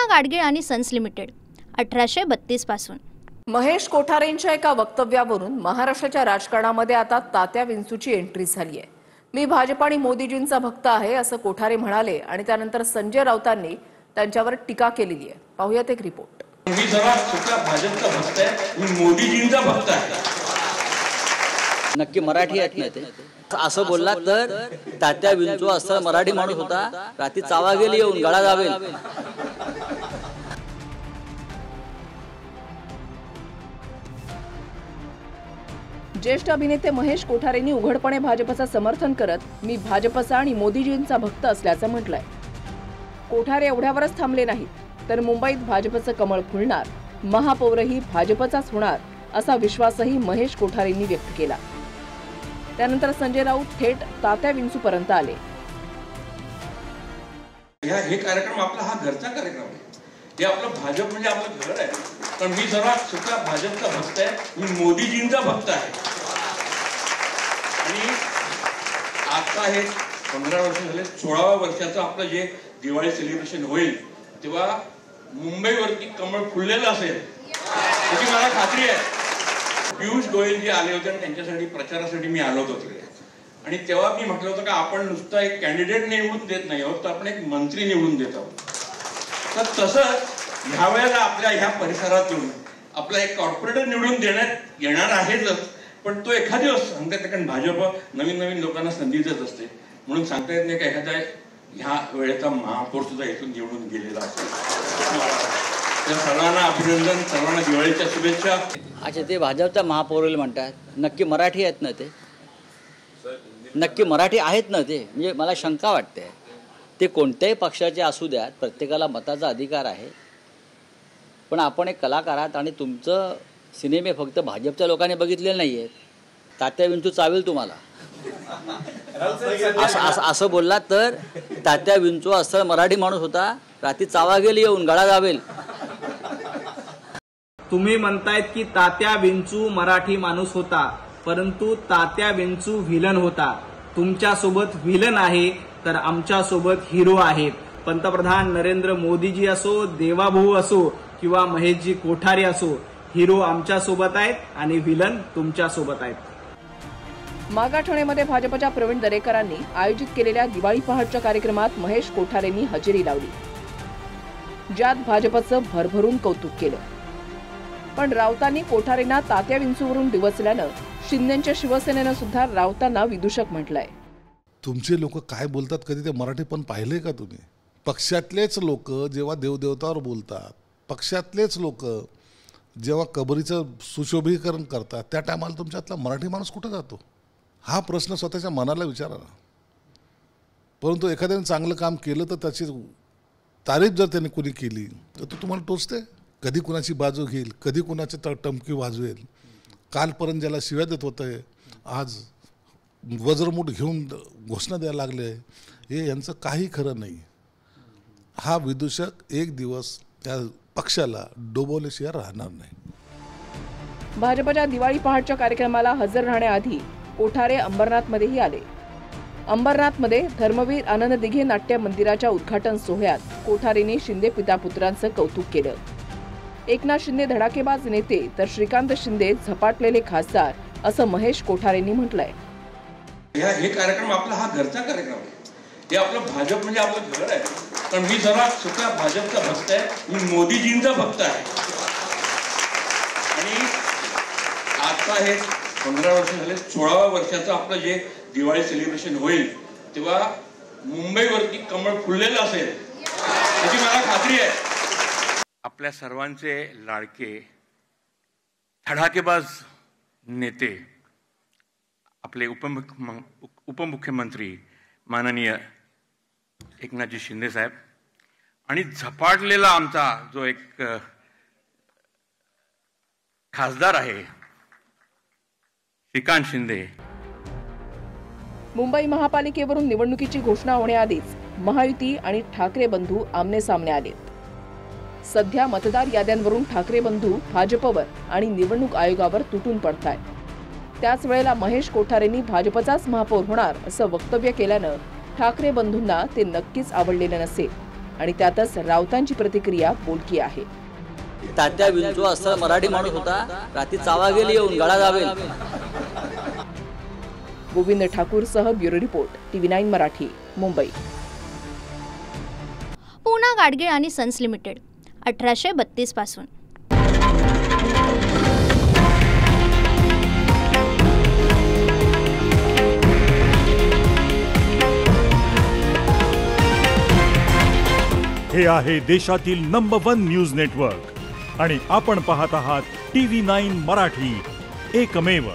कृष्णा गाडगीळ आणि sons limited 1832 पासून। महेश कोठारेंच्या एका वक्तव्यावरून महाराष्ट्राच्या राजकारणामध्ये आता तात्या विंचूची एंट्री झाली आहे। मी भाजप आणि मोदीजींचा भक्त आहे असं कोठारे म्हणाले आणि त्यानंतर संजय राऊतांनी त्यांच्यावर टीका केलेली आहे। पाहूयात एक रिपोर्ट। मी जरा स्वतः भाजपचा भक्त आहे, मी मोदीजींचा भक्त आहे। नक्की मराठी आहेत ना ते असं बोलला तर तात्या विंचू असं मराठी माणूस होता, रात्री चावा गेली येऊन गळा दाबेल। ज्येष्ठ अभिनेते महेश कोठारेंनी उघडपणे भाजपचं समर्थन करत मी भाजपचा आणि मोदीजींचा भक्त असल्याचं म्हटलंय। कोठारे एवढ्यावरच थांबले नाहीत तर मुंबईत भाजपचं कमळ फुलणार, महापौरही भाजपचाच होणार असा विश्वासही महेश कोठारेंनी व्यक्त केला। त्यानंतर संजय राऊत थेट तात्या विंचूपर्यंत आले। हे कार्यक्रम आपला हा घरचा कार्यक्रम आहे, हे आपलं भाजप म्हणजे आपलं घर आहे। पण मी जरा स्वतः भाजपचा भक्त आहे, मी मोदीजींचा भक्त आहे। आणि आता हे 15 वर्ष झाले, 16व्या वर्षाचं आपलं जे दिवाळी सेलिब्रेशन होईल तेव्हा मुंबईवरती कमळ फुललेलं असेल याची मला खात्री आहे। पियुष गोयल जे आले होते आणि त्यांच्यासाठी प्रचारासाठी मी आलो होतो तिकडे, आणि तेव्हा मी म्हटलं होतं की आपण नुसता एक कॅन्डिडेट निवडून देत नाही आहोत, तर आपण एक मंत्री निवडून देत आहोत। तर तसं ह्या वेळेला आपल्या ह्या परिसरातून आपला एक कॉर्पोरेटर निवडून देण्यात येणार आहेच, पण तो एखाद दिवस सांगता येत, कारण भाजप नवीन नवीन लोकांना संधी देत असते, म्हणून सांगता येत नाही की एखादा ह्या वेळेचा महापौर सुद्धा इथून निवडून गेलेला असेल। तर सर्वांना अभिनंदन, सर्वांना दिवाळीच्या शुभेच्छा। अच्छा, ते भाजपचा महापौर म्हणतात, नक्की मराठी आहेत ना ते? नक्की मराठी आहेत ना ते? म्हणजे मला शंका वाटते, ते कोणत्याही पक्षाचे असू द्यात, प्रत्येकाला मताचा अधिकार आहे, पण आपण एक कलाकार आहात आणि तुमचं सिनेमे फक्त भाजपच्या लोकांनी बघितलेले नाही आहेत। तात्या विंचू चावेल तुम्हाला असं बोललात तर तात्या विंचू असं मराठी माणूस होता, रात्री चावा गेली येऊन गळा दाबेल। तुम्ही म्हणतायत की तात्या विंचू मराठी माणूस होता, परंतु तात्या विंचू व्हिलन होता। तुमच्या सोबत व्हिलन आहे तर आमच्या सोबत हिरो आहेत। पंतप्रधान नरेंद्र मोदीजी असो, देवाभाऊ असो किंवा महेशजी कोठारे असो, हिरो आमच्या सोबत आहेत आणि व्हिलन तुमच्या सोबत आहेत। मागाठाण्यामध्ये भाजपच्या प्रवीण दरेकरांनी आयोजित केलेल्या दिवाळी पहाटच्या कार्यक्रमात महेश कोठारेंनी हजेरी लावली, ज्यात भाजपचं भरभरून कौतुक केलं। पण राऊतांनी कोठारेंना तात्या विंचूवरून डिवचल्यानं शिंदेच्या शिवसेनेनं सुद्धा राऊतांना विदूषक म्हटलंय। तुमचे लोक काय बोलतात, कधी ते मराठी पण पाहिलंय का तुम्ही? पक्षातलेच लोक जेव्हा देवदेवतावर बोलतात, पक्षातलेच लोक जेव्हा कबरीचं सुशोभीकरण करतात, त्या टायमाला तुमच्यातला मराठी माणूस कुठं जातो? हा प्रश्न स्वतःच्या मनाला विचारा ना। परंतु एखाद्याने चांगलं काम केलं तर त्याची तारीफ जर त्याने कोणी केली तर तो तुम्हाला टोचते। कधी कुणाची बाजू घेईल, कधी कुणाची टमकी वाजवेल। कालपर्यंत ज्याला शिव्या देत होतं, आज वज्रमूठ घेऊन घोषणा द्यायला लागले, हे यांचं काही खरं नाही। हा विदूषक एक दिवस त्या पक्षाला डोबवल्याशिवाय राहणार नाही। भाजपच्या दिवाळी पहाटच्या कार्यक्रमाला हजर राहण्याआधी कोठारे अंबरनाथमध्येही आले। अंबरनाथमध्ये धर्मवीर आनंद दिघे नाट्य मंदिराच्या उद्घाटन सोहळ्यात कोठारेंनी शिंदे पितापुत्रांचं कौतुक केलं। एकनाथ शिंदे धडाकेबाज नेते तर श्रीकांत शिंदे झपाटलेले खासदार असं महेश कोठारेंनी म्हटलंय। हे कार्यक्रम आपला हा घरचा कार्यक्रम आहे, हे आपलं भाजप म्हणजे आपलं घर आहे। पण मी जरा स्वतः भाजपचा भक्त आहे, मी मोदीजींचा भक्त आहे। आणि आता हे 15 वर्ष झाले, 16व्या वर्षाचं आपलं जे दिवाळी सेलिब्रेशन होईल तेव्हा मुंबईवरती कमळ फुललेलं असेल याची मला खात्री आहे। आपल्या सर्वांचे लाडके धडाकेबाज नेते आपले उपमुख्यमंत्री माननीय एकनाथजी शिंदे साहेब, आणि झपाटलेला आमचा जो एक खासदार आहे श्रीकांत शिंदे। मुंबई महापालिकेवरून निवडणुकीची घोषणा होण्याआधीच महायुती आणि ठाकरे बंधू आमने सामने आलेत। सध्या मतदार याद्यांवरून ठाकरे बंधू भाजपवर आणि निवडणूक आयोगावर तुटून पडतायत। त्याच वेळेला महेश कोठारेंनी भाजपचाच महापौर होणार असं वक्तव्य केल्यानं ठाकरे बंधूंना ते नक्कीच आवडलेलं नसेल आणि त्यातच राऊतांची प्रतिक्रिया बोलकी आहे. तात्या विंचू असं मराठी माणूस होता, रात्री चावा गेली येऊन गळा जावेल. गोविंद ठाकूर सह bureau report TV9 Marathi, Mumbai. Poona Gadgil आणि सन्स लिमिटेड 1832 पासून. हे आहे देशातील नंबर 1 न्यूज नेटवर्क आणि आपण पाहत आहात TV9 मराठी, एकमेव.